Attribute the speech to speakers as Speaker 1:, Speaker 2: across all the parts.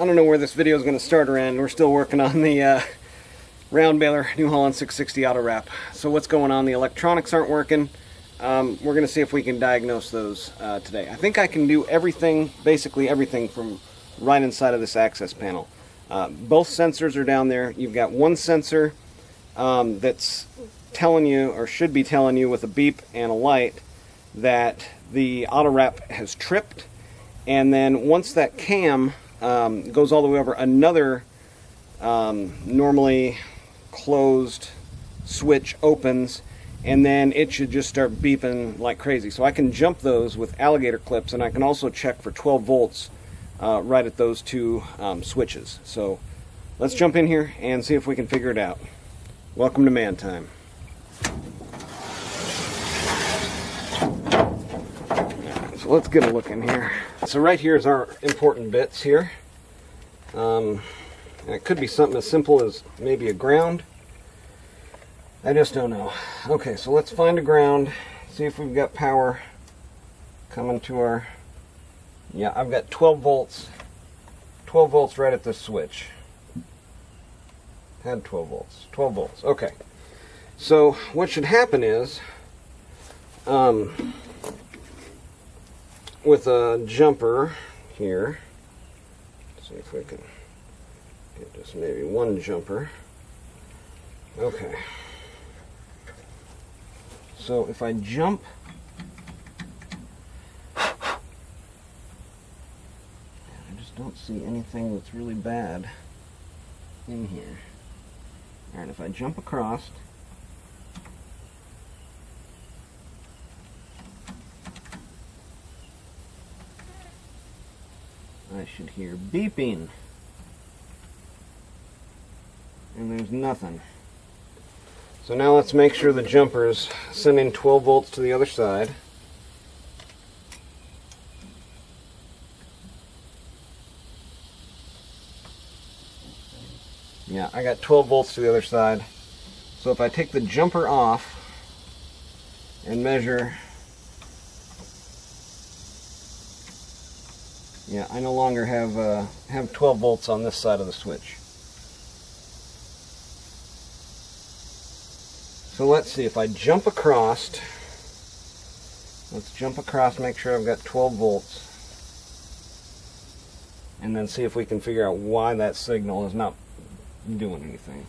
Speaker 1: I don't know where this video is going to start or end. We're still working on the round Baler New Holland 660 auto wrap. So what's going on? The electronics aren't working. We're going to see if we can diagnose those today. I think I can do everything, basically everything, from right inside of this access panel. Both sensors are down there. You've got one sensor that's telling you, or should be telling you with a beep and a light, that the auto wrap has tripped. And then once that cam goes all the way over, another normally closed switch opens, and then it should just start beeping like crazy. So I can jump those with alligator clips, and I can also check for 12 volts right at those two switches. So let's jump in here and see if we can figure it out. Welcome to man time. So let's get a look in here. So right here is our important bits here. It could be something as simple as maybe a ground. I just don't know. Okay, so let's find a ground, see if we've got power coming to our... Yeah, I've got 12 volts. 12 volts right at this switch. Had 12 volts. 12 volts. Okay. So what should happen is, with a jumper here, let's see if we can get just maybe one jumper. Okay. So if I jump, I just don't see anything that's really bad in here. Alright, if I jump across, I should hear beeping. And there's nothing. So now let's make sure the jumper is sending 12 volts to the other side. Yeah, I got 12 volts to the other side. So if I take the jumper off and measure, yeah, I no longer have 12 volts on this side of the switch. So let's see, if I jump across, let's jump across, make sure I've got 12 volts, and then see if we can figure out why that signal is not doing anything.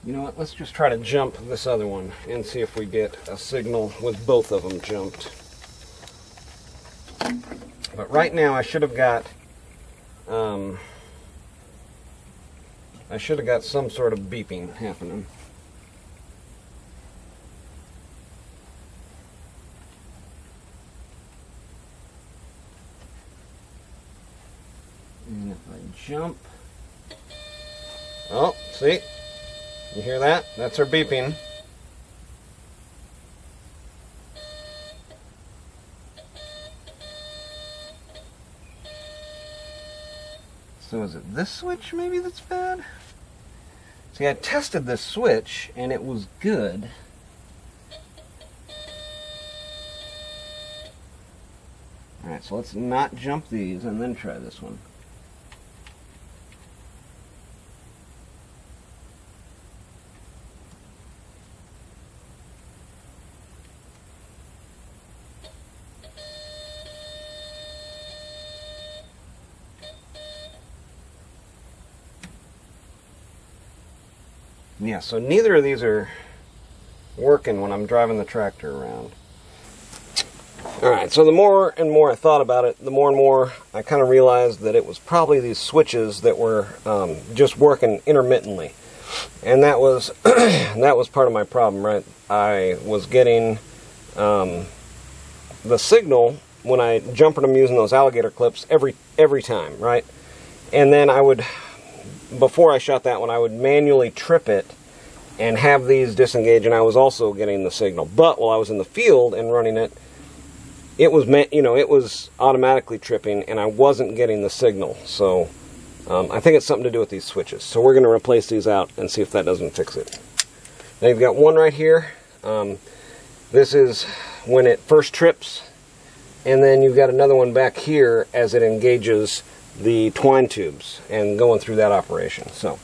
Speaker 1: You know what, let's just try to jump this other one and see if we get a signal with both of them jumped. But right now I should have got some sort of beeping happening. And if I jump, oh, see? You hear that? That's our beeping. So is it this switch maybe that's bad? See, I tested this switch and it was good. Alright, so let's not jump these and then try this one. Yeah, so neither of these are working when I'm driving the tractor around. Alright, so the more and more I thought about it, the more and more I kind of realized that it was probably these switches that were just working intermittently. And that was that was part of my problem, right? I was getting the signal when I jumpered them using those alligator clips every time, right? And then I would, before I shot that one, I would manually trip it and have these disengage, and I was also getting the signal. But while I was in the field and running it, it was, it was automatically tripping, and I wasn't getting the signal. So I think it's something to do with these switches. So we're going to replace these out and see if that doesn't fix it. Now you've got one right here. This is when it first trips, and then you've got another one back here as it engages the twine tubes and going through that operation. So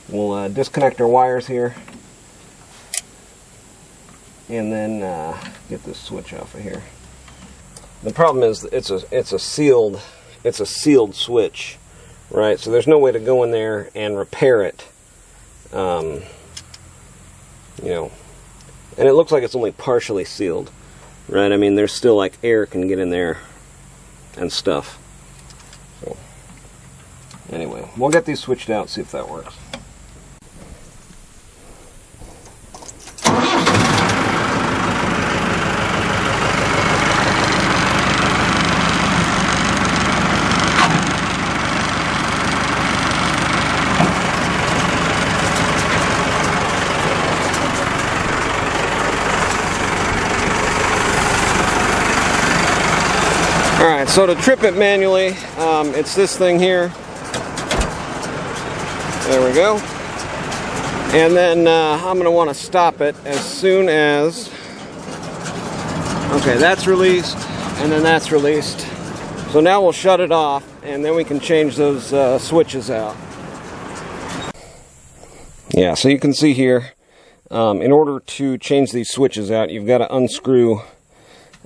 Speaker 1: we'll disconnect our wires here and then get this switch off of here. The problem is it's a sealed switch, right? So there's no way to go in there and repair it. You know, and it looks like it's only partially sealed, right? I mean, there's still like air can get in there and stuff. So anyway, we'll get these switched out, see if that works. Alright, so to trip it manually, it's this thing here. There we go. And then I'm going to want to stop it as soon as... Okay, that's released, and then that's released. So now we'll shut it off, and then we can change those switches out. Yeah, so you can see here, in order to change these switches out, you've got to unscrew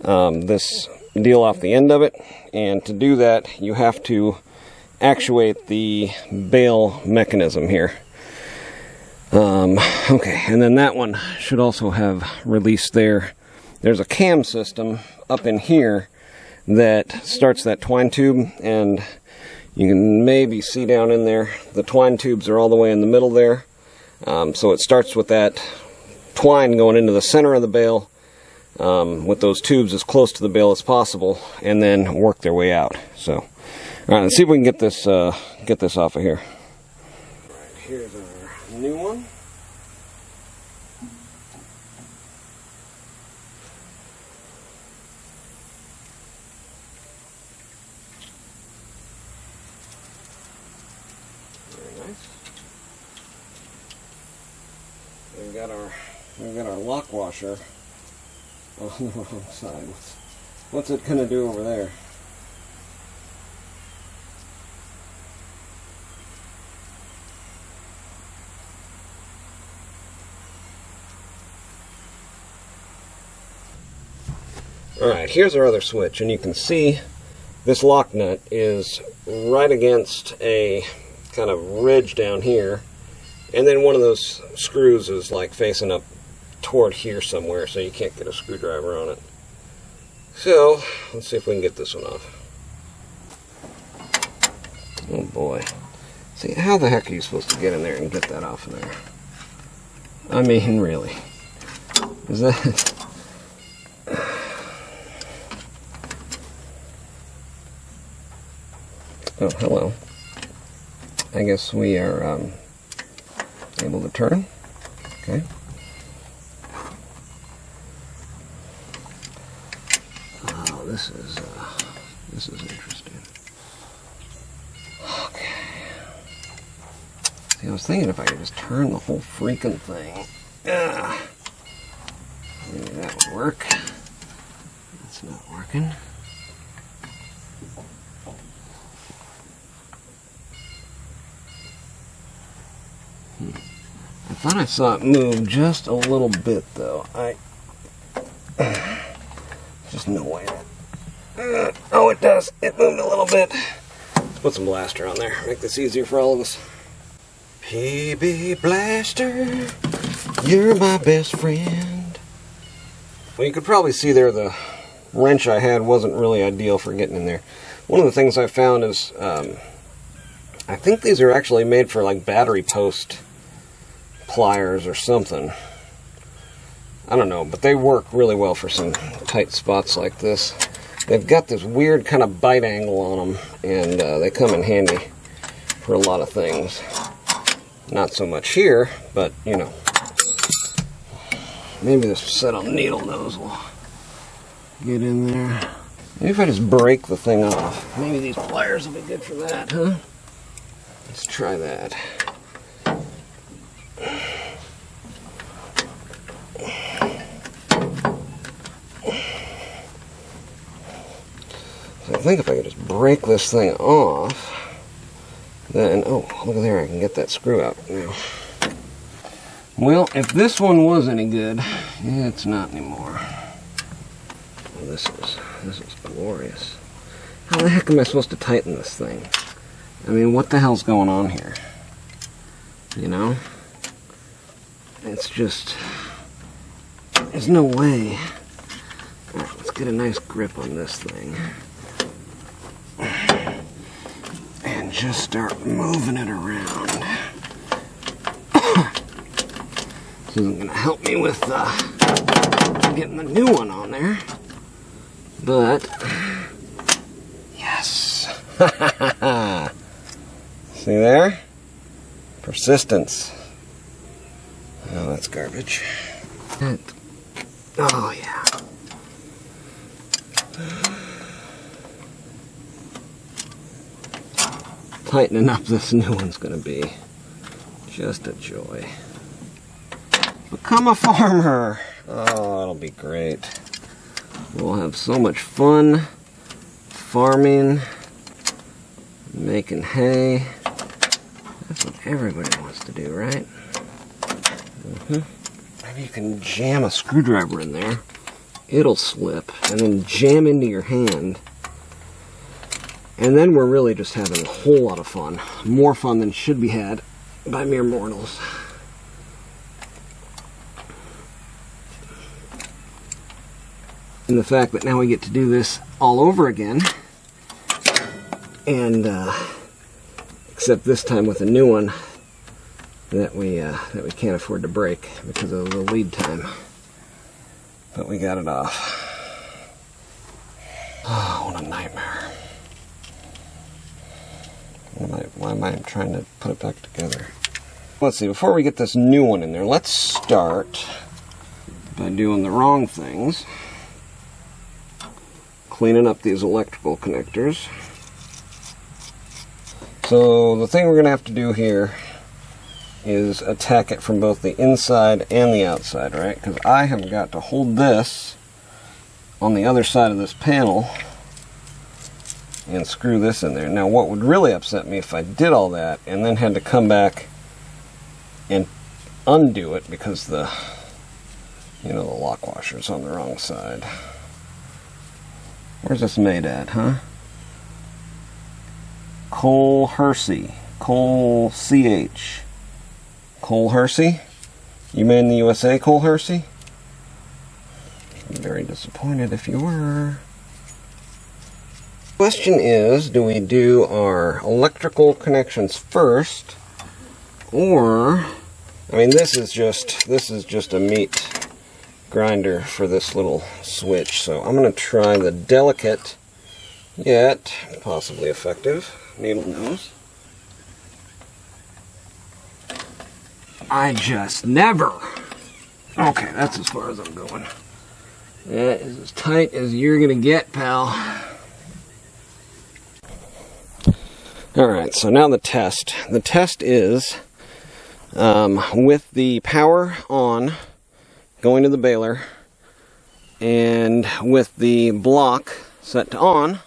Speaker 1: this deal off the end of it, and to do that you have to actuate the Baler mechanism here. Okay, and then that one should also have released there. There's a cam system up in here that starts that twine tube, and you can maybe see down in there the twine tubes are all the way in the middle there. So it starts with that twine going into the center of the bale, with those tubes as close to the bale as possible, and then work their way out. So, all right, let's see if we can get this off of here. All right, here's our new one. Very nice. We've got our lock washer on the wrong side. What's it gonna do over there? Alright, here's our other switch, and you can see this lock nut is right against a kind of ridge down here, and then one of those screws is like facing up toward here somewhere, so you can't get a screwdriver on it. So let's see if we can get this one off. Oh boy. See, how the heck are you supposed to get in there and get that off of there? I mean, really. Is that... Oh, hello. I guess we are able to turn. Okay. Oh, this is interesting. Okay. See, I was thinking if I could just turn the whole freaking thing. Maybe that would work. It's not working. I thought I saw it move just a little bit, though. Just no way. Oh, it does. It moved a little bit. Let's put some blaster on there. Make this easier for all of us. PB Blaster, you're my best friend. Well, you could probably see there the wrench I had wasn't really ideal for getting in there. One of the things I found is, I think these are actually made for like battery post pliers or something. I don't know, but they work really well for some tight spots like this. They've got this weird kind of bite angle on them, and they come in handy for a lot of things. Not so much here, but you know, maybe this set on needle nose will get in there. Maybe if I just break the thing off, maybe these pliers will be good for that, huh? Let's try that. So I think if I could just break this thing off, Then, oh, look at there, I can get that screw out now. Well, if this one was any good, it's not anymore. Well, this is glorious. How the heck am I supposed to tighten this thing? I mean, what the hell's going on here? You know? It's just, there's no way. All right, let's get a nice grip on this thing. And just start moving it around. This isn't going to help me with getting the new one on there. But, yes. See there? Persistence. Oh, that's garbage. Oh, yeah. Tightening up this new one's going to be just a joy. Become a farmer. Oh, it'll be great. We'll have so much fun farming, making hay. That's what everybody wants to do, right? Maybe you can jam a screwdriver in there. It'll slip and then jam into your hand. And then we're really just having a whole lot of fun. More fun than should be had by mere mortals. And the fact that now we get to do this all over again. And except this time with a new one that we can't afford to break because of the lead time. But we got it off. Oh, what a nightmare. Why am I trying to put it back together? Let's see, before we get this new one in there, let's start by doing the wrong things. Cleaning up these electrical connectors. So the thing we're going to have to do here is attack it from both the inside and the outside, right? Because I have got to hold this on the other side of this panel and screw this in there. Now what would really upset me if I did all that and then had to come back and undo it because the lock washer's on the wrong side. Where's this made at, huh? Cole Hersey. Cole CH. Cole Hersey? You made in the USA, Cole Hersey? I'd be very disappointed if you were. Question is, do we do our electrical connections first, or, I mean, this is just a meat grinder for this little switch, so I'm going to try the delicate yet possibly effective needle nose. I just never. Okay, that's as far as I'm going. That is as tight as you're going to get, pal. Alright, so now the test. The test is with the power on, going to the baler, and with the block set to on,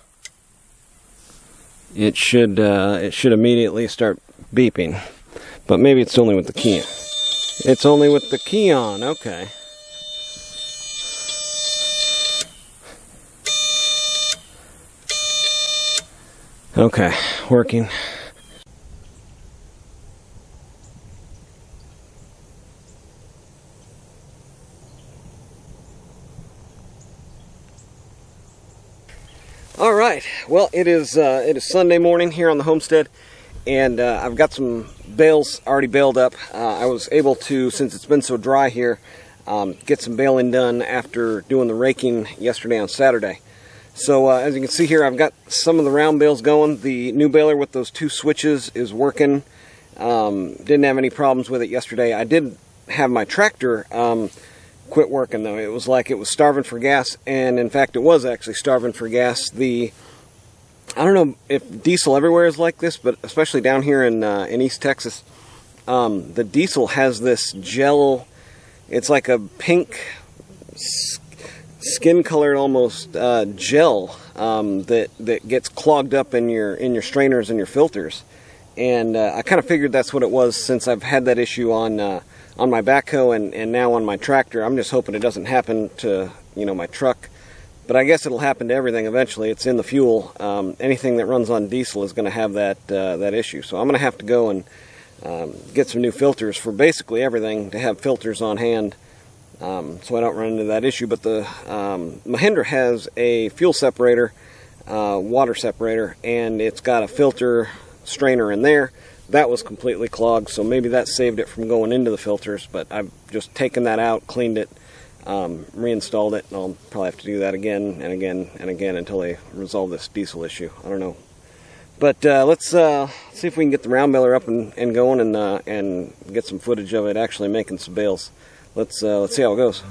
Speaker 1: it should immediately start beeping. But maybe it's only with the key. It's only with the key on, okay. Okay, working. All right. Well, it is Sunday morning here on the homestead, and I've got some bales already baled up. I was able to, since it's been so dry here, get some baling done after doing the raking yesterday on Saturday. So as you can see here, I've got some of the round bales going. The new baler with those two switches is working. Didn't have any problems with it yesterday. I did have my tractor quit working though. It was like it was starving for gas, and in fact it was actually starving for gas. I don't know if diesel everywhere is like this, but especially down here in East Texas, the diesel has this gel. It's like a pink skin colored almost gel that gets clogged up in your strainers and your filters, and I kind of figured that's what it was, since I've had that issue on my backhoe and now on my tractor. I'm just hoping it doesn't happen to, you know, my truck, but I guess it'll happen to everything eventually. It's in the fuel. Anything that runs on diesel is going to have that issue. So I'm going to have to go and get some new filters for basically everything, to have filters on hand, so I don't run into that issue. But the Mahindra has a fuel separator, water separator, and it's got a filter strainer in there. That was completely clogged, so maybe that saved it from going into the filters, but I've just taken that out, cleaned it, reinstalled it, and I'll probably have to do that again and again and again until they resolve this diesel issue. I don't know. But let's see if we can get the round baler up and going, and get some footage of it actually making some bales. Let's see how it goes.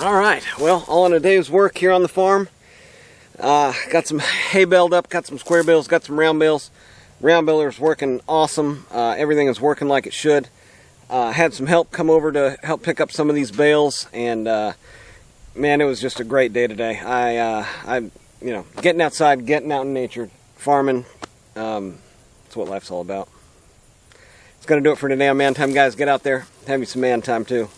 Speaker 1: All right, well, all in a day's work here on the farm. Got some hay baled up, got some square bales, got some round bales. Round baler's working awesome. Everything is working like it should. Had some help come over to help pick up some of these bales, and man, it was just a great day today. I you know, getting outside, getting out in nature, farming. That's what life's all about. It's gonna do it for today on Man Time, guys. Get out there, have you some man time too.